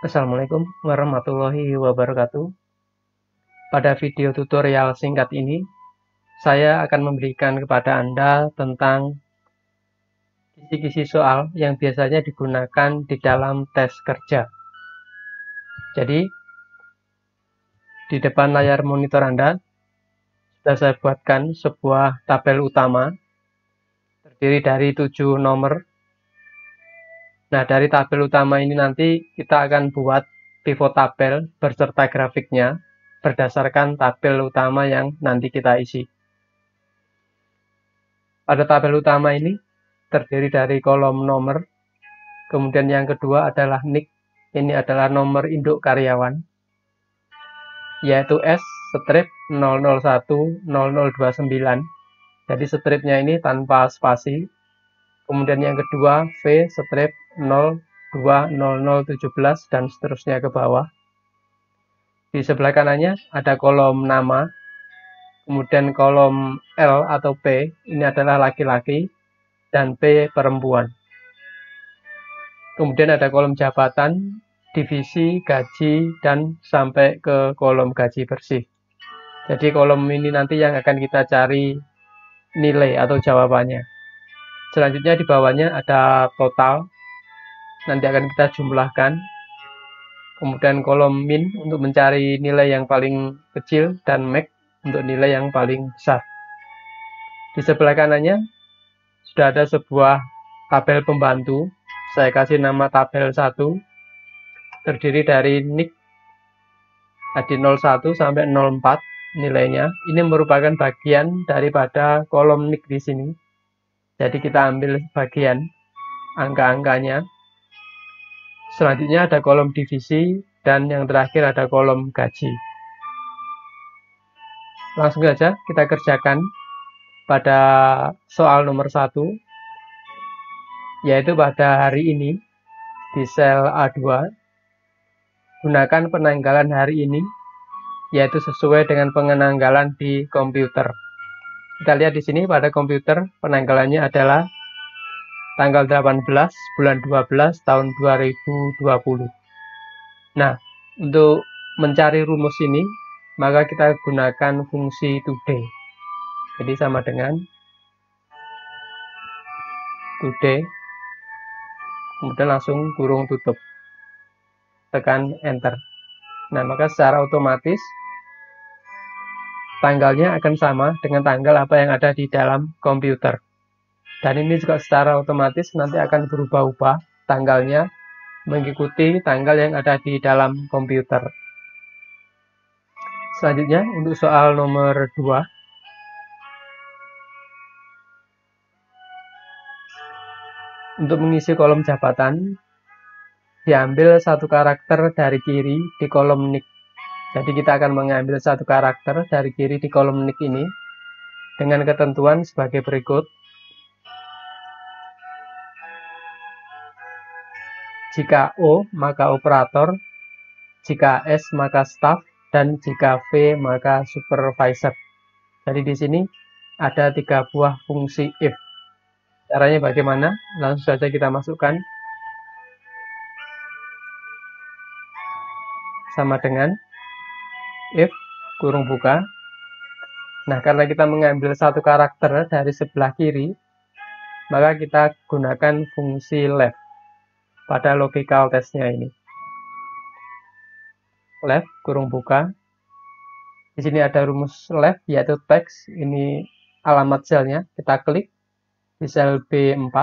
Assalamualaikum warahmatullahi wabarakatuh. Pada video tutorial singkat ini, saya akan memberikan kepada Anda tentang kisi-kisi soal yang biasanya digunakan di dalam tes kerja. Jadi, di depan layar monitor Anda, sudah saya buatkan sebuah tabel utama, terdiri dari 7 nomor. Nah, dari tabel utama ini nanti kita akan buat pivot tabel beserta grafiknya, berdasarkan tabel utama yang nanti kita isi. Pada tabel utama ini terdiri dari kolom nomor, kemudian yang kedua adalah NIK, ini adalah nomor induk karyawan, yaitu S strip 0010029, jadi stripnya ini tanpa spasi. Kemudian yang kedua V strip 020017 dan seterusnya ke bawah. Di sebelah kanannya ada kolom nama, kemudian kolom L atau P, ini adalah laki-laki, dan P perempuan. Kemudian ada kolom jabatan, divisi, gaji, dan sampai ke kolom gaji bersih. Jadi kolom ini nanti yang akan kita cari nilai atau jawabannya. Selanjutnya di bawahnya ada total, nanti akan kita jumlahkan. Kemudian kolom min untuk mencari nilai yang paling kecil, dan max untuk nilai yang paling besar. Di sebelah kanannya sudah ada sebuah tabel pembantu. Saya kasih nama tabel 1, terdiri dari NIK dari 01 sampai 04 nilainya. Ini merupakan bagian daripada kolom NIK di sini. Jadi kita ambil bagian angka-angkanya. Selanjutnya ada kolom divisi, dan yang terakhir ada kolom gaji. Langsung saja kita kerjakan pada soal nomor 1, yaitu pada hari ini di sel A2. Gunakan penanggalan hari ini, yaitu sesuai dengan penanggalan di komputer. Kita lihat di sini pada komputer penanggalannya adalah tanggal 18 bulan 12 tahun 2020. Nah, untuk mencari rumus ini, maka kita gunakan fungsi today. Jadi sama dengan today, kemudian langsung kurung tutup. Tekan enter. Nah, maka secara otomatis tanggalnya akan sama dengan tanggal apa yang ada di dalam komputer. Dan ini juga secara otomatis nanti akan berubah-ubah tanggalnya mengikuti tanggal yang ada di dalam komputer. Selanjutnya untuk soal nomor 2. Untuk mengisi kolom jabatan, diambil satu karakter dari kiri di kolom NIK. Jadi kita akan mengambil satu karakter dari kiri di kolom NIK ini dengan ketentuan sebagai berikut. Jika O, maka operator, jika S, maka staff, dan jika V, maka supervisor. Jadi di sini ada 3 buah fungsi if. Caranya bagaimana? Langsung saja kita masukkan. Sama dengan if kurung buka. Nah, karena kita mengambil satu karakter dari sebelah kiri, maka kita gunakan fungsi left pada logical testnya ini. Left kurung buka. Di sini ada rumus left, yaitu teks. Ini alamat selnya. Kita klik di sel B4.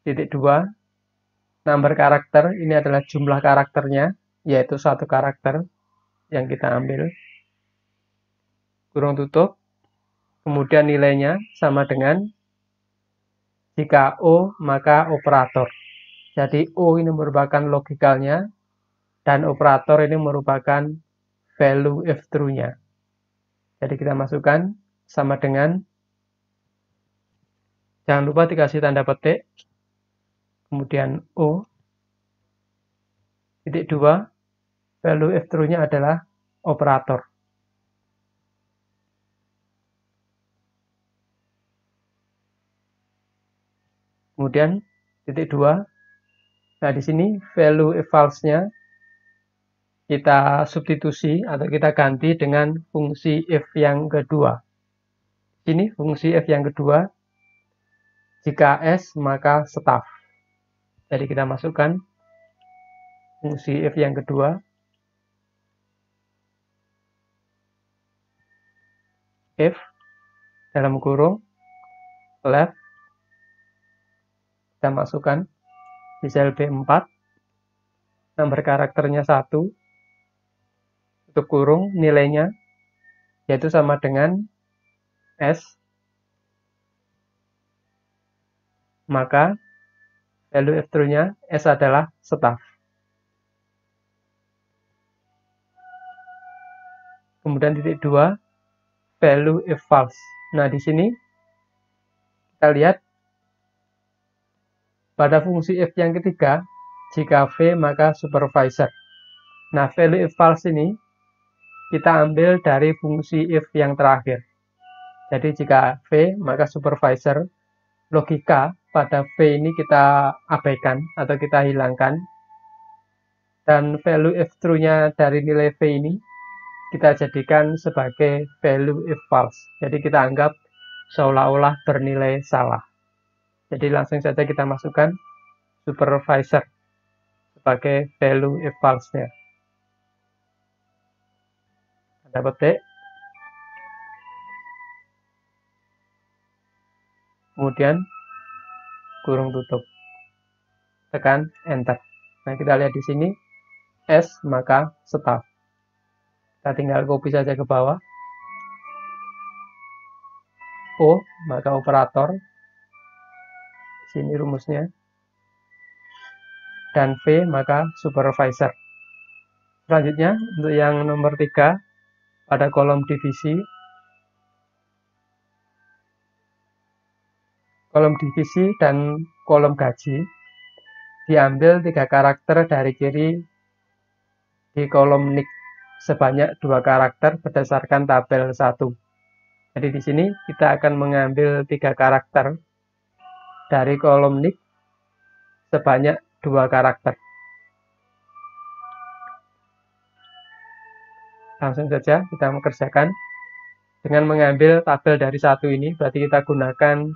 Titik 2. Number karakter. Ini adalah jumlah karakternya, yaitu satu karakter yang kita ambil. Kurung tutup. Kemudian nilainya sama dengan jika O, maka operator. Jadi O ini merupakan logikalnya, dan operator ini merupakan value if true-nya. Jadi kita masukkan sama dengan, jangan lupa dikasih tanda petik, kemudian O, titik 2, value if true-nya adalah operator. Kemudian titik 2, Nah, di sini value if false-nya kita substitusi atau kita ganti dengan fungsi if yang kedua. Ini fungsi if yang kedua, jika S maka staff. Jadi kita masukkan fungsi if yang kedua, if dalam kurung left, kita masukkan di sel B4, nomor karakternya 1, tutup kurung, nilainya yaitu sama dengan S, maka value if true-nya S adalah staff. Kemudian titik 2, value if false. Nah, di sini kita lihat pada fungsi if yang ketiga, jika V maka supervisor. Nah, value if false ini kita ambil dari fungsi if yang terakhir. Jadi jika V maka supervisor, logika pada V ini kita abaikan atau kita hilangkan. Dan value if true-nya dari nilai V ini kita jadikan sebagai value if false. Jadi kita anggap seolah-olah bernilai salah. Jadi langsung saja kita masukkan supervisor sebagai value if false-nya. Tanda petik. Kemudian kurung tutup. Tekan enter. Nah, kita lihat di sini S maka staff. Kita tinggal copy saja ke bawah. O maka operator. Sini rumusnya. Dan V maka supervisor. Selanjutnya untuk yang nomor 3 pada kolom divisi. Kolom divisi dan kolom gaji diambil 3 karakter dari kiri di kolom NIC sebanyak 2 karakter berdasarkan tabel 1. Jadi di sini kita akan mengambil 3 karakter dari kolom NIC sebanyak 2 karakter. Langsung saja kita mengerjakan dengan mengambil tabel dari 1 ini, berarti kita gunakan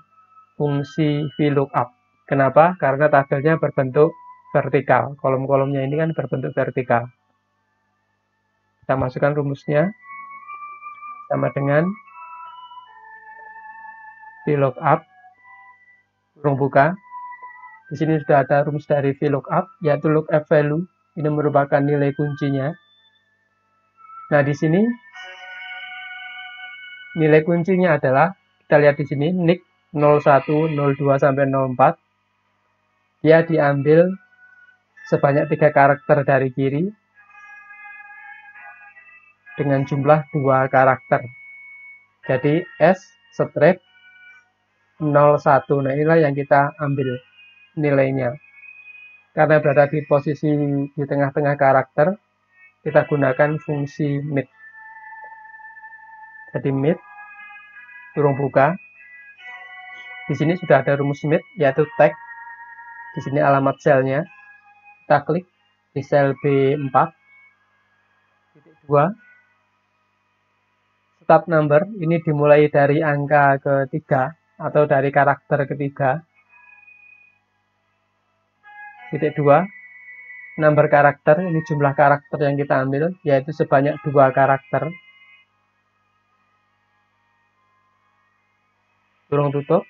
fungsi VLOOKUP. Kenapa? Karena tabelnya berbentuk vertikal. Kolom-kolomnya ini kan berbentuk vertikal. Kita masukkan rumusnya sama dengan VLOOKUP kurung buka. Di sini sudah ada rumus dari VLOOKUP, yaitu lookup value. Ini merupakan nilai kuncinya. Nah, di sini nilai kuncinya adalah, kita lihat di sini, NIC 01, 02, sampai 04. Dia diambil sebanyak 3 karakter dari kiri dengan jumlah 2 karakter. Jadi S strip 01. Nah, inilah yang kita ambil nilainya. Karena berada di posisi di tengah-tengah karakter, kita gunakan fungsi mid. Jadi mid kurung buka. Di sini sudah ada rumus mid, yaitu tag. Di sini alamat selnya. Kita klik di sel B4. Titik 2. Start number ini dimulai dari angka ketiga atau dari karakter ketiga. Titik 2. Number karakter, ini jumlah karakter yang kita ambil, yaitu sebanyak 2 karakter. Kurung tutup.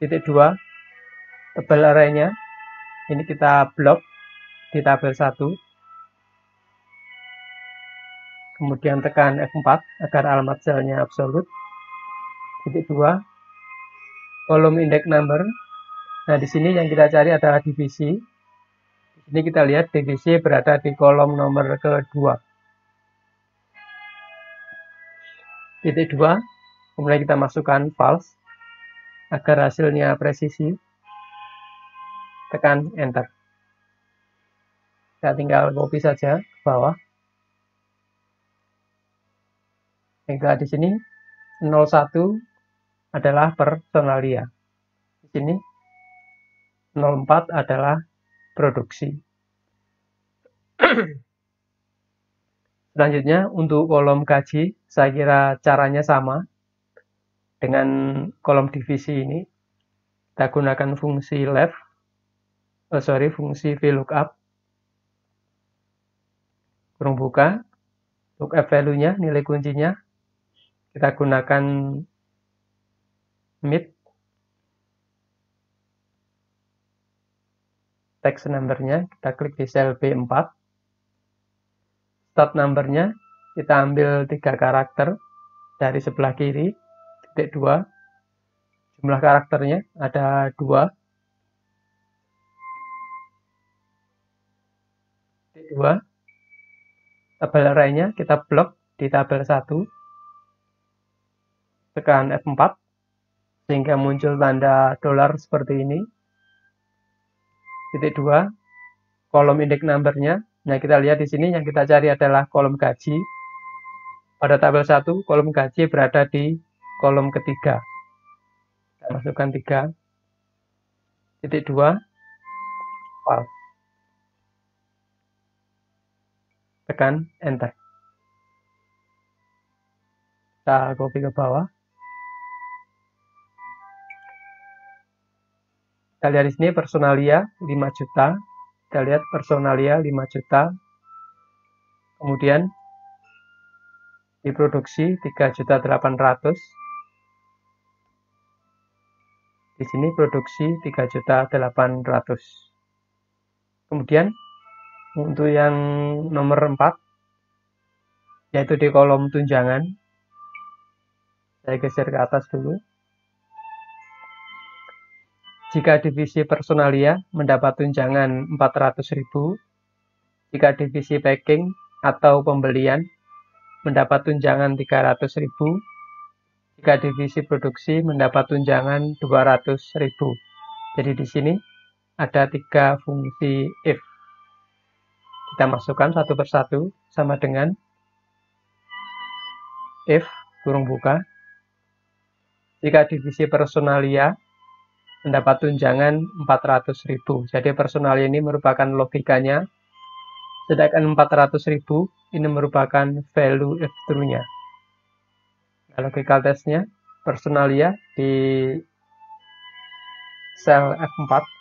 Titik 2. Tebal arraynya, ini kita blok di tabel 1. Kemudian tekan F4 agar alamat selnya absolut. Titik 2. Kolom index number. Nah, di sini yang kita cari adalah divisi. Di sini kita lihat divisi berada di kolom nomor kedua. Titik 2. Kemudian kita masukkan false agar hasilnya presisi. Tekan enter. Kita tinggal copy saja ke bawah. Hingga di sini 01 adalah personalia. Di sini 04 adalah produksi. Selanjutnya untuk kolom gaji, saya kira caranya sama dengan kolom divisi ini. Kita gunakan fungsi fungsi VLOOKUP, kurung buka, untuk F value-nya, nilai kuncinya, kita gunakan mid, text number-nya, kita klik di sel B4, start number-nya, kita ambil 3 karakter dari sebelah kiri, titik 2, jumlah karakternya ada 2, titik 2, tabel array-nya kita blok di tabel 1, tekan F4, sehingga muncul tanda dolar seperti ini, titik 2, kolom index number-nya. Nah, kita lihat di sini yang kita cari adalah kolom gaji. Pada tabel 1, kolom gaji berada di kolom ketiga. Kita masukkan 3, titik 2, false. Tekan enter. Kita copy ke bawah. Kita lihat di sini personalia 5 juta. Kita lihat personalia 5 juta. Kemudian diproduksi 3.800.000. Di sini produksi 3.800.000. Kemudian untuk yang nomor 4, yaitu di kolom tunjangan, saya geser ke atas dulu. Jika divisi personalia mendapat tunjangan 400.000, jika divisi packing atau pembelian mendapat tunjangan 300.000, jika divisi produksi mendapat tunjangan 200.000. Jadi di sini ada 3 fungsi if. Kita masukkan satu persatu sama dengan if, kurung buka, jika divisi personalia mendapat tunjangan 400.000. Jadi personalia ini merupakan logikanya, sedangkan 400.000 ini merupakan value if true-nya. Nah, logical test-nya personalia di sel F4.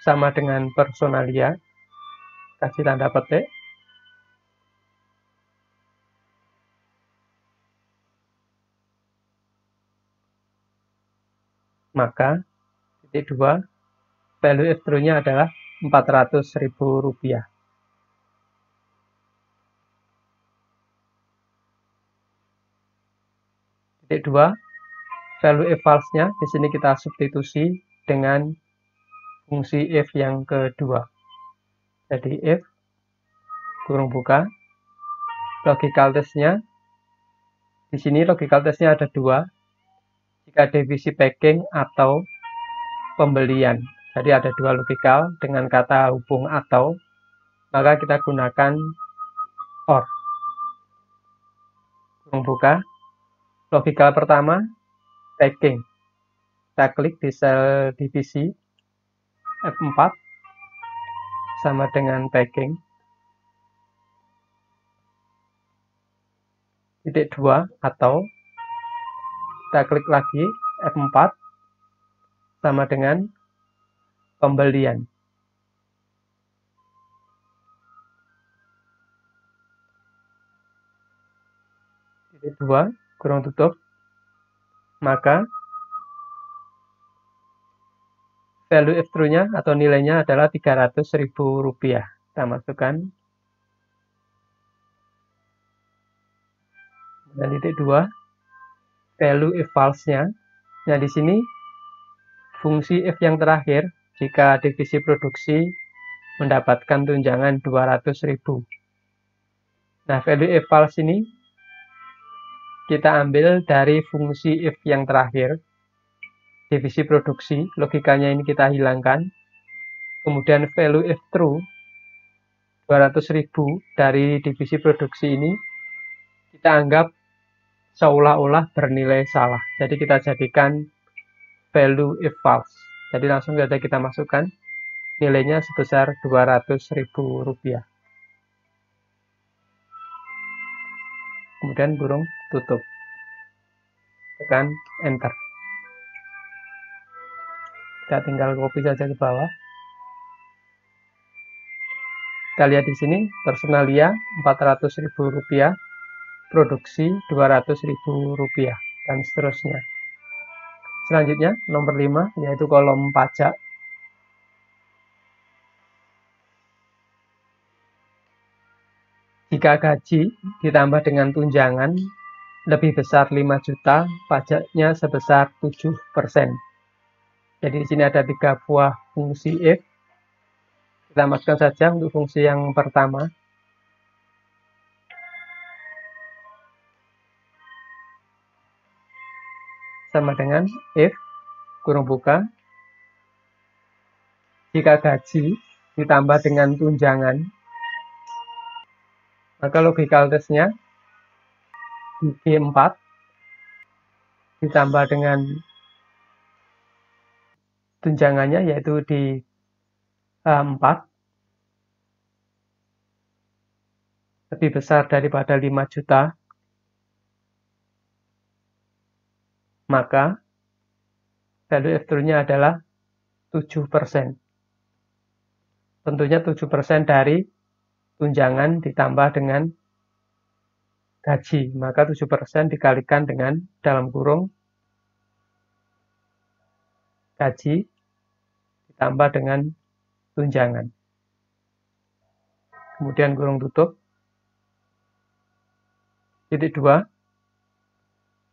Sama dengan personalia, kasih tanda petik. Maka titik 2, value if true-nya adalah 400.000 rupiah. Titik 2, value if false-nya di sini kita substitusi dengan fungsi if yang kedua. Jadi if, kurung buka, logical test-nya, di sini logical test-nya ada 2, jika divisi packing atau pembelian. Jadi ada 2 logical dengan kata hubung atau, maka kita gunakan or. Kurung buka, logical pertama, packing. Kita klik di sel divisi, F4, sama dengan packing. Titik 2 atau, kita klik lagi F4, sama dengan pembelian. Titik 2, kurung tutup, maka value if true-nya atau nilainya adalah 300.000 rupiah. Kita masukkan. Dan titik 2, value if false-nya. Nah, di sini fungsi if yang terakhir, jika divisi produksi mendapatkan tunjangan 200.000. Nah, value if false ini kita ambil dari fungsi if yang terakhir, divisi produksi, logikanya ini kita hilangkan. Kemudian value if true, 200.000 dari divisi produksi ini kita anggap seolah-olah bernilai salah. Jadi kita jadikan value if false. Jadi langsung saja kita masukkan nilainya sebesar Rp200.000. Kemudian kurung tutup. Tekan enter. Kita tinggal copy saja ke bawah. Kita lihat di sini, Personalia Rp400.000, produksi Rp200.000, dan seterusnya. Selanjutnya, nomor 5, yaitu kolom pajak. Jika gaji ditambah dengan tunjangan lebih besar 5 juta, pajaknya sebesar 7%. Jadi di sini ada 3 buah fungsi if. Kita masukkan saja untuk fungsi yang pertama. Sama dengan if, kurung buka, jika gaji ditambah dengan tunjangan, maka logical test-nya di G4 ditambah dengan tunjangannya yaitu di H4 lebih besar daripada 5 juta, maka value F-true-nya adalah 7%. Tentunya 7% dari tunjangan ditambah dengan gaji, maka 7% dikalikan dengan dalam kurung gaji ditambah dengan tunjangan. Kemudian kurung tutup. Titik 2,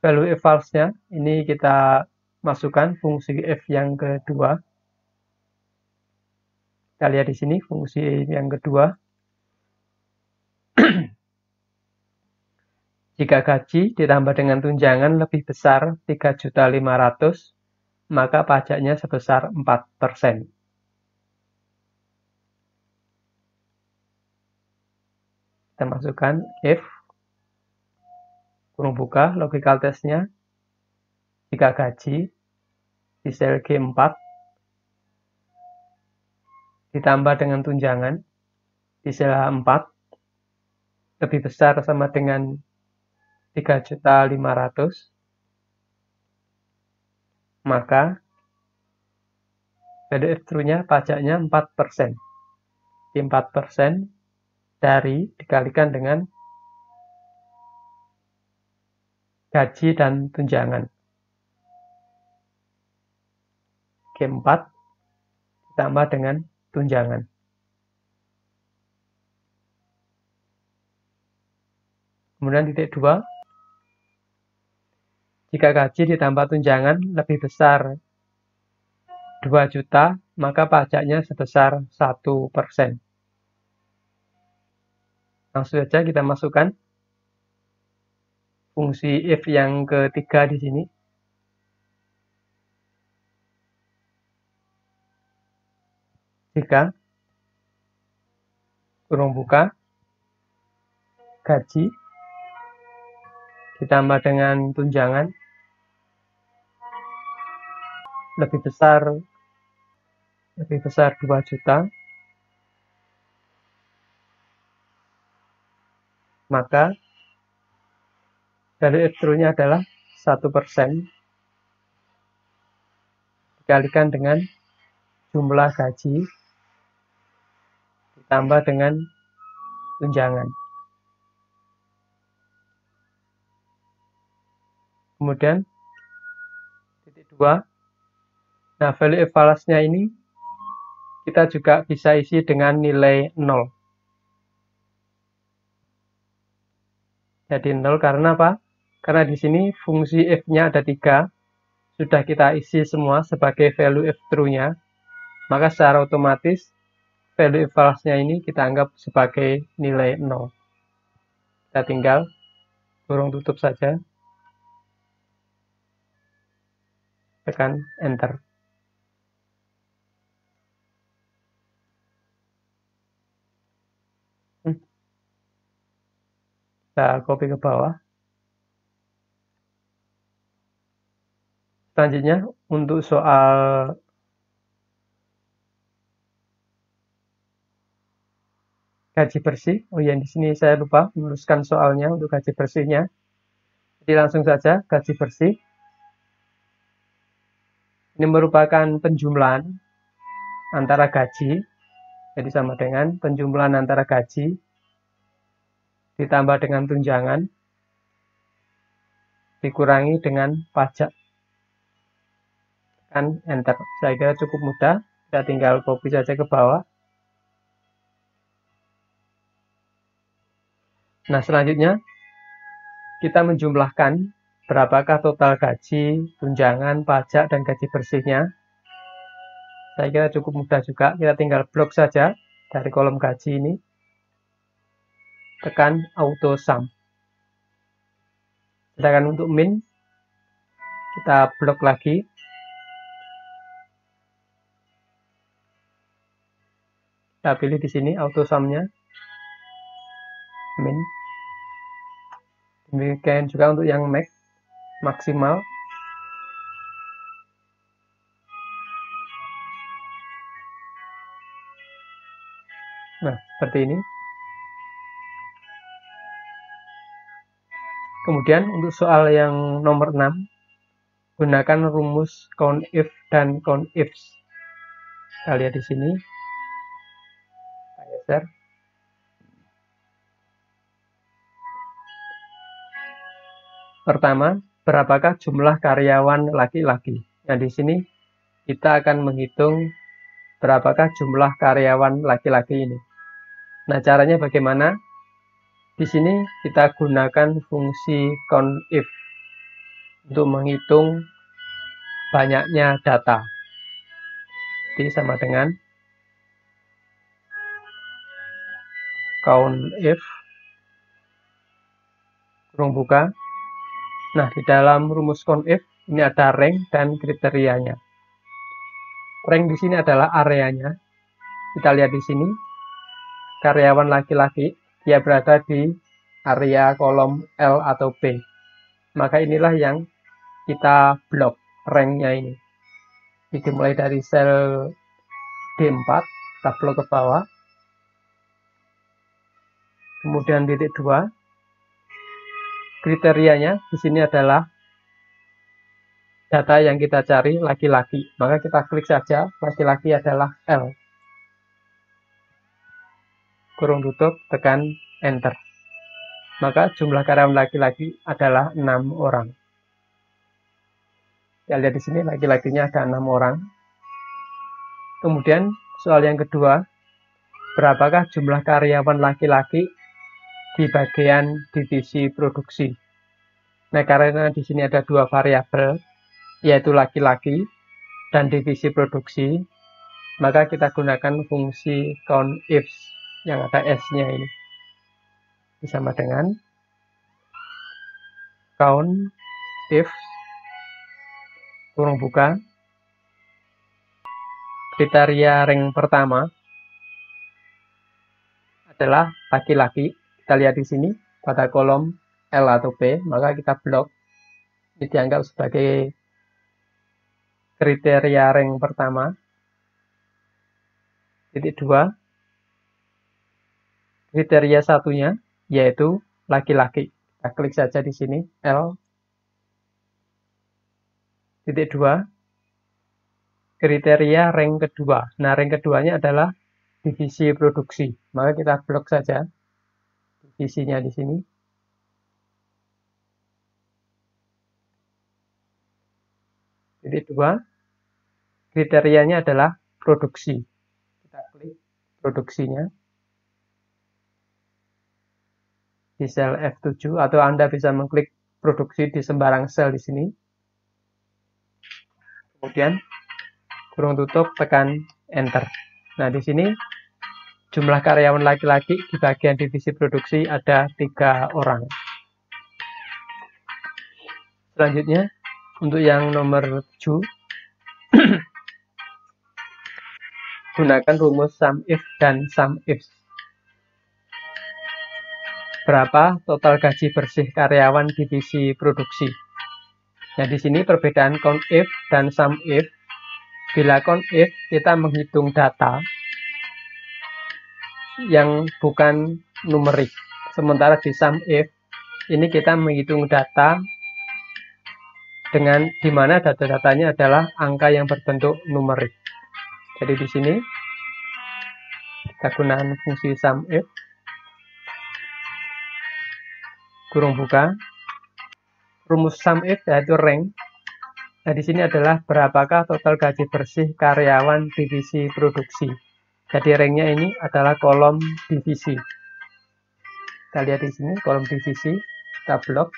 value if false-nya, ini kita masukkan fungsi f yang kedua. Kita lihat di sini fungsi yang kedua. Jika gaji ditambah dengan tunjangan lebih besar 3.500.000, maka pajaknya sebesar 4%. Kita masukkan if, kurung buka, logical test-nya, jika gaji di sel G4 ditambah dengan tunjangan di sel H4 lebih besar sama dengan 3.500.000, maka value F-true-nya pajaknya 4%. 4% dari dikalikan dengan gaji dan tunjangan. G4 ditambah dengan tunjangan. Kemudian titik 2, jika gaji ditambah tunjangan lebih besar 2 juta, maka pajaknya sebesar 1%. Langsung saja kita masukkan fungsi if yang ketiga di sini. Jika kurung buka gaji ditambah dengan tunjangan lebih besar 2 juta, maka value F-true-nya adalah 1% dikalikan dengan jumlah gaji ditambah dengan tunjangan. Kemudian titik 2. Nah, value if false-nya ini kita juga bisa isi dengan nilai 0. Jadi 0 karena apa? Karena di sini fungsi f-nya ada 3, sudah kita isi semua sebagai value F-true-nya, maka secara otomatis value if false-nya ini kita anggap sebagai nilai 0. Kita tinggal kurung tutup saja, tekan enter. Kita copy ke bawah. Selanjutnya untuk soal gaji bersih. Oh ya, di sini saya lupa menuliskan soalnya untuk gaji bersihnya. Jadi langsung saja gaji bersih. Ini merupakan penjumlahan antara gaji. Jadi sama dengan penjumlahan antara gaji ditambah dengan tunjangan dikurangi dengan pajak. Tekan enter. Saya kira cukup mudah. Kita tinggal copy saja ke bawah. Nah, selanjutnya kita menjumlahkan berapakah total gaji, tunjangan, pajak, dan gaji bersihnya. Saya kira cukup mudah juga. Kita tinggal blok saja dari kolom gaji ini. Tekan auto sum. Sedangkan untuk min, kita blok lagi. Kita pilih di sini auto sum-nya. Min. Demikian juga untuk yang max, maksimal. Nah, seperti ini. Kemudian untuk soal yang nomor 6, gunakan rumus COUNTIF dan COUNTIFs. Kita lihat di sini. Kita geser. Pertama, berapakah jumlah karyawan laki-laki? Nah, di sini kita akan menghitung berapakah jumlah karyawan laki-laki ini. Nah, caranya bagaimana? Di sini kita gunakan fungsi COUNTIF untuk menghitung banyaknya data. Jadi sama dengan COUNTIF kurung buka. Nah, di dalam rumus COUNTIF ini ada rank dan kriterianya. Rank di sini adalah areanya. Kita lihat di sini karyawan laki-laki dia berada di area kolom L atau B. Maka inilah yang kita blok ranknya ini. Jadi mulai dari sel D4 kita blok ke bawah. Kemudian titik 2. Kriterianya di sini adalah data yang kita cari laki-laki. Maka kita klik saja laki-laki adalah L. Kurung tutup, tekan enter. Maka jumlah karyawan laki-laki adalah 6 orang. Kita lihat di sini laki-lakinya ada 6 orang. Kemudian soal yang kedua, berapakah jumlah karyawan laki-laki di bagian divisi produksi? Nah, karena di sini ada dua variabel, yaitu laki-laki dan divisi produksi, maka kita gunakan fungsi COUNTIFs yang ada S-nya ini. Sama dengan COUNTIF kurung buka kriteria rank pertama adalah laki-laki. Kita lihat di sini pada kolom L atau P, maka kita blok. Ini dianggap sebagai kriteria rank pertama. Titik 2. Kriteria satunya yaitu laki-laki. Kita klik saja di sini L. Titik 2. Kriteria rank kedua. Nah, rank keduanya adalah divisi produksi. Maka kita blok saja divisinya di sini. Titik 2. Kriterianya adalah produksi. Kita klik produksinya di sel F7 atau Anda bisa mengklik produksi di sembarang sel di sini. Kemudian kurung tutup, tekan enter. Nah, di sini jumlah karyawan laki-laki di bagian divisi produksi ada 3 orang. Selanjutnya, untuk yang nomor 7, gunakan rumus SUMIF dan SUMIFs. Berapa total gaji bersih karyawan divisi produksi? Nah, di sini perbedaan count if dan sum if. Bila count if kita menghitung data yang bukan numerik. Sementara di sum if ini kita menghitung data dengan dimana data-datanya adalah angka yang berbentuk numerik. Jadi di sini kita gunakan fungsi sum if kurung buka. Rumus sum if yaitu rank. Nah, di sini adalah berapakah total gaji bersih karyawan divisi produksi. Jadi ranknya ini adalah kolom divisi. Kita lihat di sini kolom divisi, kita blok.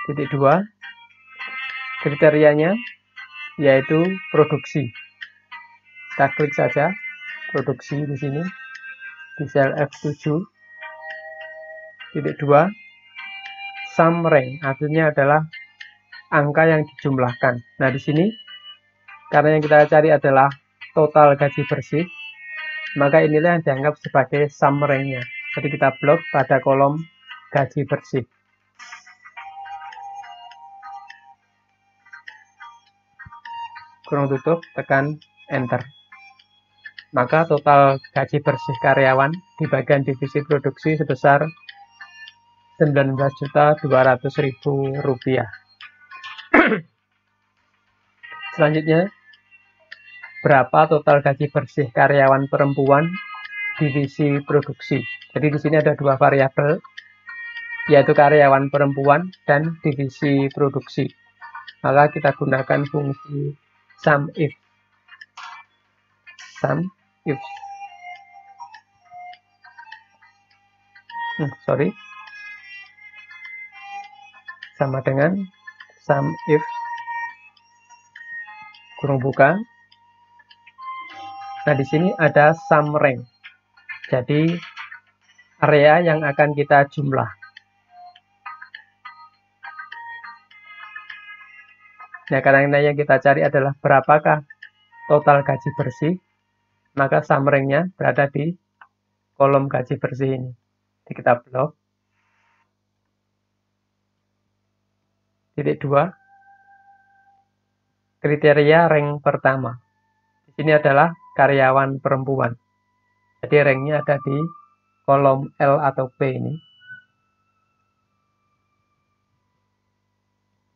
Titik 2, kriterianya yaitu produksi. Kita klik saja produksi di sini di sel F7. Titik 2, sum rank, artinya adalah angka yang dijumlahkan. Nah, di sini karena yang kita cari adalah total gaji bersih, maka inilah yang dianggap sebagai sum rank-nya. Jadi kita blok pada kolom gaji bersih. Kurung tutup, tekan enter. Maka total gaji bersih karyawan di bagian divisi produksi sebesar Rp19.200.000. Selanjutnya, berapa total gaji bersih karyawan perempuan divisi produksi. Jadi di sini ada dua variabel, yaitu karyawan perempuan dan divisi produksi. Maka kita gunakan fungsi sum if. Sum if. Sama dengan sum if kurung buka. Nah, di sini ada sum rank. Jadi area yang akan kita jumlah. Nah, karena yang kita cari adalah berapakah total gaji bersih, maka sum rank-nya berada di kolom gaji bersih ini. Jadi kita blok. Titik 2, kriteria rank pertama. Di sini adalah karyawan perempuan. Jadi rank-nya ada di kolom L atau P ini.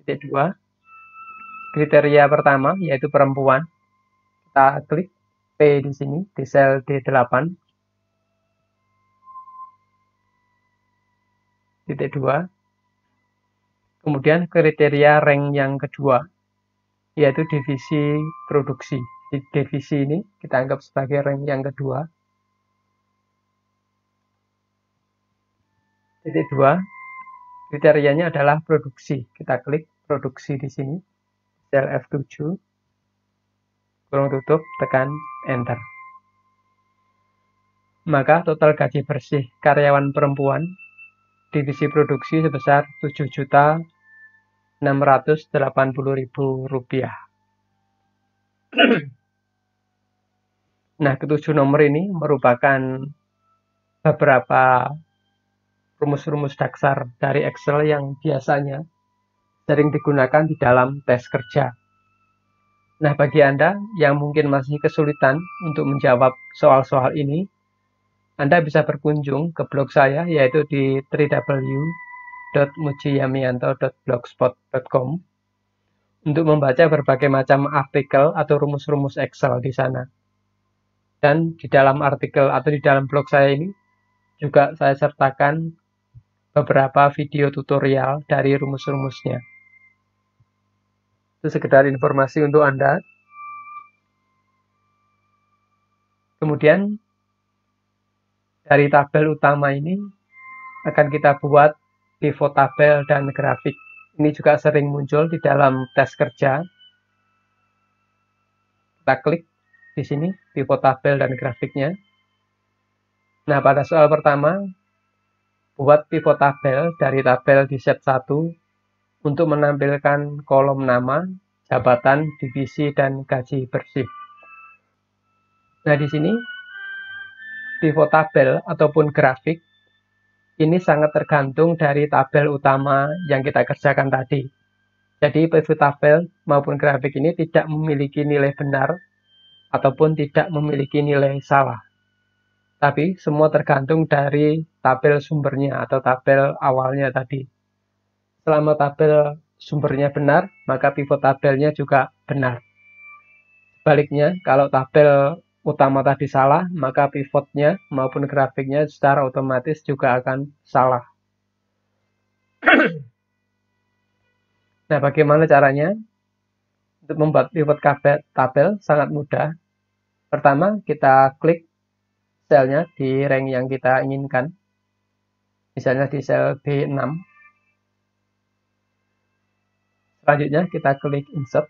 Titik 2, kriteria pertama yaitu perempuan. Kita klik P di sini di sel D8. Titik 2. Kemudian kriteria rank yang kedua yaitu divisi produksi. Di divisi ini kita anggap sebagai rank yang kedua. Titik 2, kriterianya adalah produksi. Kita klik produksi di sini, sel F7, kurung tutup, tekan enter. Maka total gaji bersih karyawan perempuan divisi produksi sebesar Rp680.000. Nah, ketujuh nomor ini merupakan beberapa rumus-rumus dasar dari Excel yang biasanya sering digunakan di dalam tes kerja. Nah, bagi Anda yang mungkin masih kesulitan untuk menjawab soal-soal ini, Anda bisa berkunjung ke blog saya, yaitu di www.mujiyamianto.blogspot.com untuk membaca berbagai macam artikel atau rumus-rumus Excel di sana. Dan di dalam artikel atau di dalam blog saya ini juga saya sertakan beberapa video tutorial dari rumus-rumusnya. Itu sekedar informasi untuk Anda. Kemudian dari tabel utama ini akan kita buat pivot tabel dan grafik. Ini juga sering muncul di dalam tes kerja. Kita klik di sini pivot tabel dan grafiknya. Nah, pada soal pertama, buat pivot tabel dari tabel di set 1 untuk menampilkan kolom nama, jabatan, divisi, dan gaji bersih. Nah, di sini pivot tabel ataupun grafik Ini sangat tergantung dari tabel utama yang kita kerjakan tadi. Jadi pivot tabel maupun grafik ini tidak memiliki nilai benar ataupun tidak memiliki nilai salah. Tapi semua tergantung dari tabel sumbernya atau tabel awalnya tadi. Selama tabel sumbernya benar, maka pivot tabelnya juga benar. Sebaliknya, kalau tabel utama tadi salah, maka pivotnya maupun grafiknya secara otomatis juga akan salah. Nah, bagaimana caranya? Untuk membuat pivot tabel sangat mudah. Pertama, kita klik selnya di rank yang kita inginkan. Misalnya di sel B6. Selanjutnya, kita klik insert.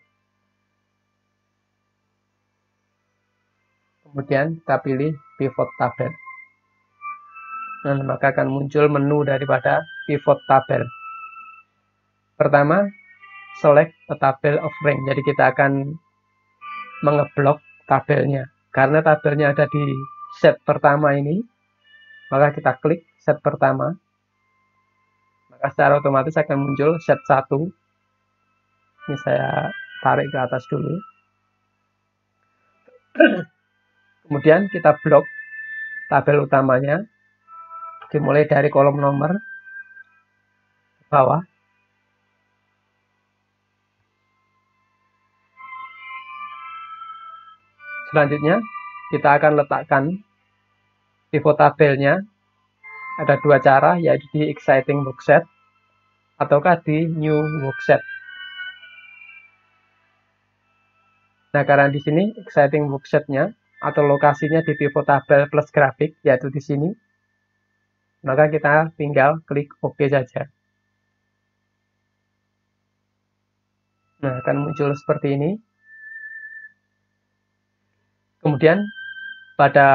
Kemudian kita pilih pivot tabel. Nah, maka akan muncul menu daripada pivot tabel. Pertama, select a table of rank. Jadi kita akan mengeblok tabelnya. Karena tabelnya ada di set pertama ini, maka kita klik set pertama. Maka secara otomatis akan muncul set 1. Ini saya tarik ke atas dulu. Kemudian kita blok tabel utamanya. Dimulai dari kolom nomor ke bawah. Selanjutnya, kita akan letakkan pivot tabelnya. Ada dua cara, yaitu di exciting workset ataukah di new workset. Nah, karena di sini exciting worksetnya atau lokasinya di pivot tabel plus grafik, yaitu di sini, maka kita tinggal klik OK saja. Nah, akan muncul seperti ini. Kemudian, pada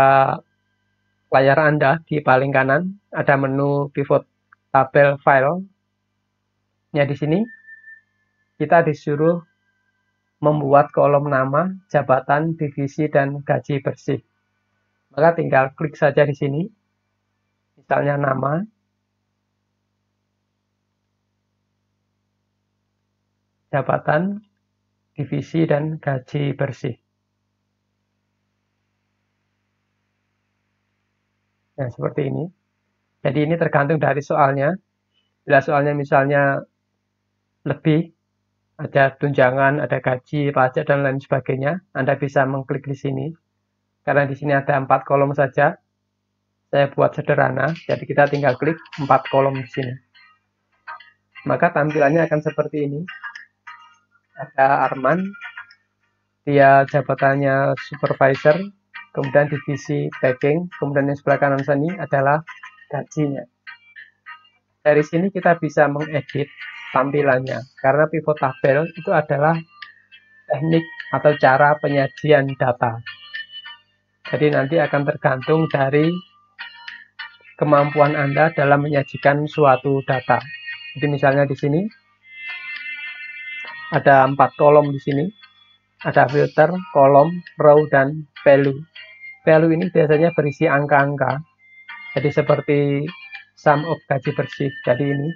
layar Anda di paling kanan ada menu pivot tabel file. Di sini kita disuruh membuat kolom nama, jabatan, divisi, dan gaji bersih. Maka tinggal klik saja di sini. Misalnya nama, jabatan, divisi, dan gaji bersih. Nah, seperti ini. Jadi ini tergantung dari soalnya. Bila soalnya misalnya lebih, ada tunjangan, ada gaji, pajak, dan lain sebagainya, Anda bisa mengklik di sini. Karena di sini ada 4 kolom saja, saya buat sederhana, jadi kita tinggal klik 4 kolom di sini. Maka tampilannya akan seperti ini. Ada Arman, dia jabatannya supervisor, kemudian divisi packing, kemudian yang sebelah kanan sini adalah gajinya. Dari sini kita bisa mengedit tampilannya, karena pivot tabel itu adalah teknik atau cara penyajian data. Jadi nanti akan tergantung dari kemampuan Anda dalam menyajikan suatu data. Jadi misalnya di sini ada 4 kolom di sini. Ada filter, kolom, row, dan value. Value ini biasanya berisi angka-angka. Jadi seperti sum of gaji bersih. Jadi ini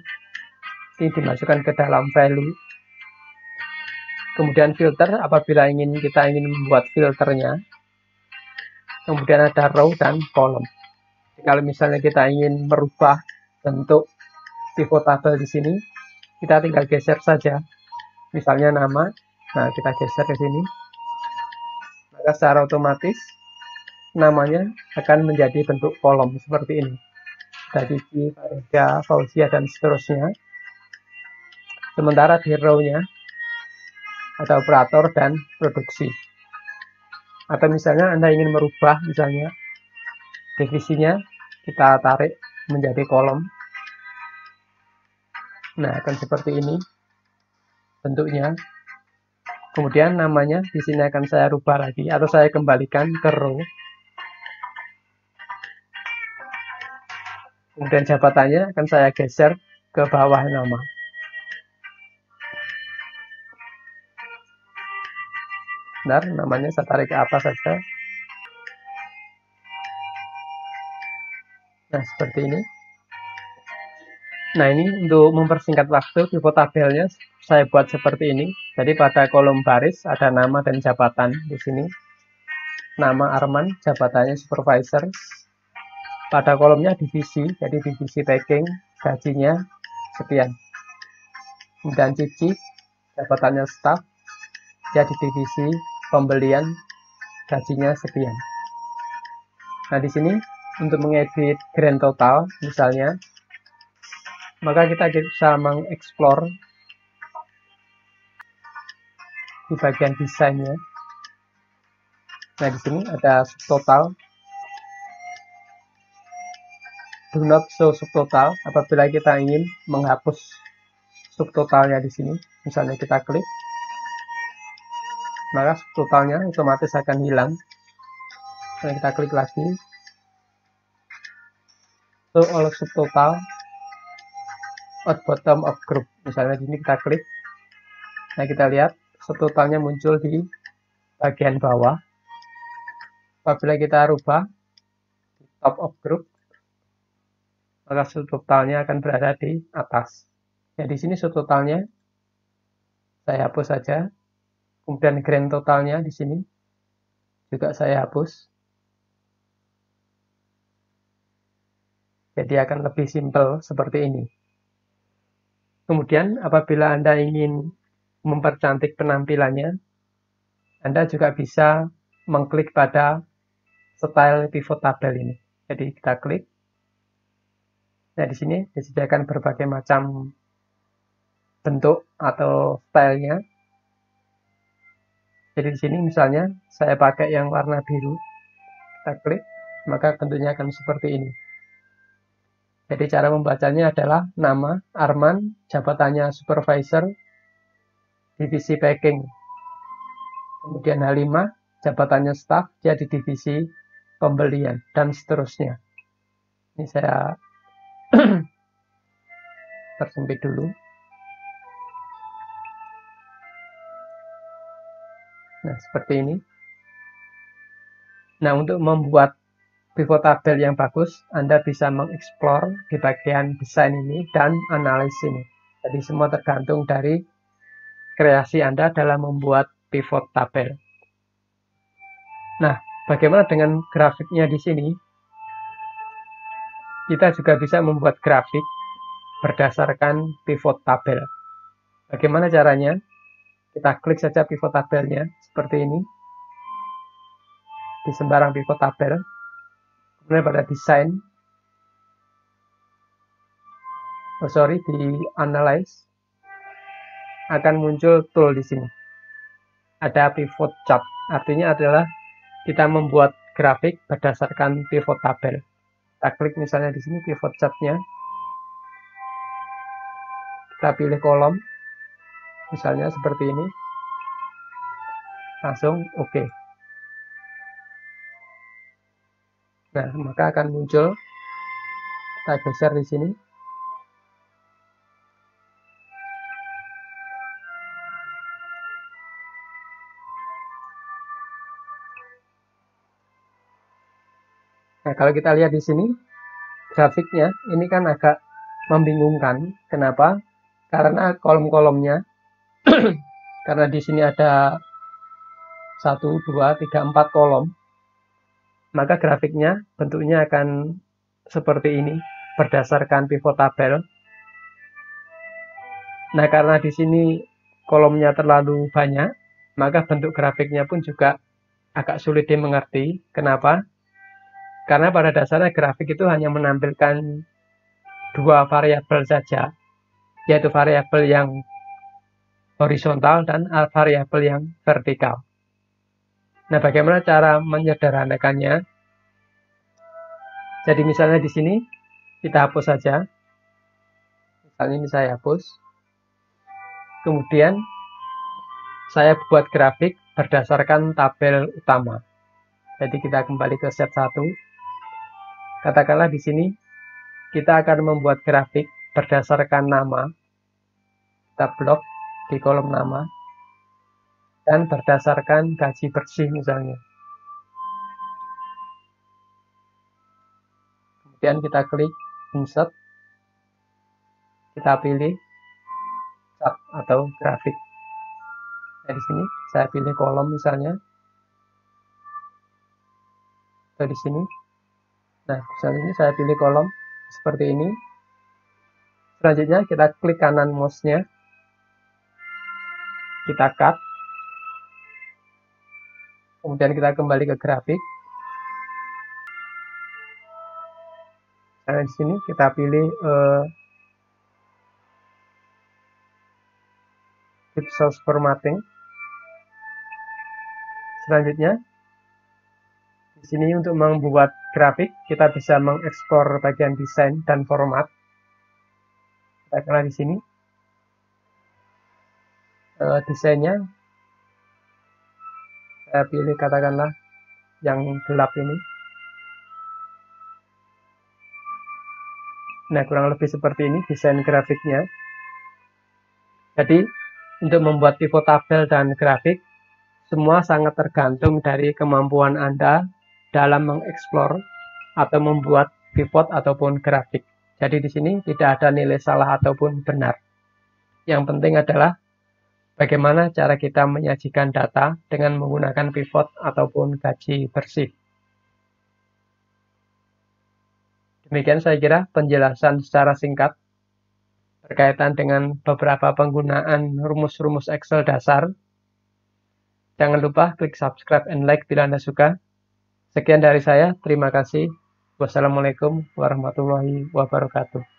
dimasukkan ke dalam value. Kemudian filter apabila kita ingin membuat filternya. Kemudian ada row dan kolom. Jadi kalau misalnya kita ingin merubah bentuk pivot tabel di sini, kita tinggal geser saja. Misalnya nama, nah kita geser ke sini. Maka secara otomatis namanya akan menjadi bentuk kolom seperti ini. Gigi, Farida, Fauzia, dan seterusnya. Sementara di row-nya ada operator dan produksi. Atau misalnya Anda ingin merubah misalnya divisinya, kita tarik menjadi kolom. Nah, akan seperti ini bentuknya. Kemudian namanya di sini akan saya rubah lagi atau saya kembalikan ke row. Kemudian jabatannya akan saya geser ke bawah nama. Benar, namanya saya tarik ke atas saja. Nah, seperti ini. Nah, ini untuk mempersingkat waktu, pivot tabelnya saya buat seperti ini. Jadi pada kolom baris ada nama dan jabatan di sini. Nama Arman, jabatannya supervisor. Pada kolomnya divisi, jadi divisi packing, gajinya sekian. Kemudian Cici, jabatannya staff, jadi divisi pembelian, gajinya sekian. Nah, di sini untuk mengedit grand total, misalnya, maka kita bisa mengeksplor di bagian desainnya. Nah, di sini ada subtotal. Do not show subtotal apabila kita ingin menghapus subtotalnya di sini. Misalnya kita klik, maka subtotalnya otomatis akan hilang. Nah, kita klik lagi, show all subtotal at bottom of group. Misalnya di sini kita klik. Nah, kita lihat subtotalnya muncul di bagian bawah. Apabila kita rubah di top of group, maka subtotalnya akan berada di atas. Ya, di sini subtotalnya saya hapus saja. Kemudian grand totalnya di sini juga saya hapus. Jadi akan lebih simpel seperti ini. Kemudian apabila Anda ingin mempercantik penampilannya, Anda juga bisa mengklik pada style pivot tabel ini. Jadi kita klik. Nah, di sini disediakan berbagai macam bentuk atau stylenya. Jadi di sini misalnya saya pakai yang warna biru. Kita klik, maka bentuknya akan seperti ini. Jadi cara membacanya adalah nama Arman, jabatannya supervisor, divisi packing. Kemudian Halimah, jabatannya staff, dia di divisi pembelian, dan seterusnya. Ini saya persempit dulu. Nah, seperti ini. Nah, untuk membuat pivot tabel yang bagus, Anda bisa mengeksplor di bagian desain ini dan analis ini. Jadi semua tergantung dari kreasi Anda dalam membuat pivot tabel. Nah, bagaimana dengan grafiknya di sini? Kita juga bisa membuat grafik berdasarkan pivot tabel. Bagaimana caranya? Kita klik saja pivot tabelnya seperti ini. Di sembarang pivot tabel. Kemudian pada desain. Di analyze. Akan muncul tool di sini. Ada pivot chart. Artinya adalah kita membuat grafik berdasarkan pivot tabel. Kita klik misalnya di sini pivot chart-nya. Kita pilih kolom. Misalnya seperti ini. Langsung oke. Nah, maka akan muncul. Kita geser di sini. Nah, kalau kita lihat di sini, grafiknya ini kan agak membingungkan. Kenapa? Karena kolom-kolomnya, karena di sini ada 1, 2, 3, 4 kolom, maka grafiknya bentuknya akan seperti ini, berdasarkan pivot tabel. Nah, karena di sini kolomnya terlalu banyak, maka bentuk grafiknya pun juga agak sulit dimengerti. Kenapa? Karena pada dasarnya grafik itu hanya menampilkan dua variabel saja, yaitu variabel yang horizontal dan variabel yang vertikal. Nah, bagaimana cara menyederhanakannya? Jadi misalnya di sini kita hapus saja. Misalnya ini saya hapus. Kemudian saya buat grafik berdasarkan tabel utama. Jadi kita kembali ke set 1. Katakanlah di sini kita akan membuat grafik berdasarkan nama. Kita blok di kolom nama. Dan berdasarkan gaji bersih misalnya. Kemudian kita klik insert. kita pilih chart atau grafik. Nah, di sini saya pilih kolom misalnya, atau di sini. Nah, misalnya ini saya pilih kolom seperti ini. Selanjutnya kita klik kanan mouse-nya, kita cut, kemudian kita kembali ke grafik. Nah, di sini kita pilih Keep Source Formatting. Selanjutnya, di sini untuk membuat grafik, kita bisa mengekspor bagian desain dan format. Katakanlah di sini, desainnya, saya pilih katakanlah yang gelap ini. Nah, kurang lebih seperti ini desain grafiknya. Jadi, untuk membuat pivot tabel dan grafik, semua sangat tergantung dari kemampuan Anda dalam mengeksplor atau membuat pivot ataupun grafik. Jadi di sini tidak ada nilai salah ataupun benar. Yang penting adalah bagaimana cara kita menyajikan data dengan menggunakan pivot ataupun gaji bersih. Demikian saya kira penjelasan secara singkat berkaitan dengan beberapa penggunaan rumus-rumus Excel dasar. Jangan lupa klik subscribe and like bila Anda suka. Sekian dari saya, terima kasih. Wassalamualaikum warahmatullahi wabarakatuh.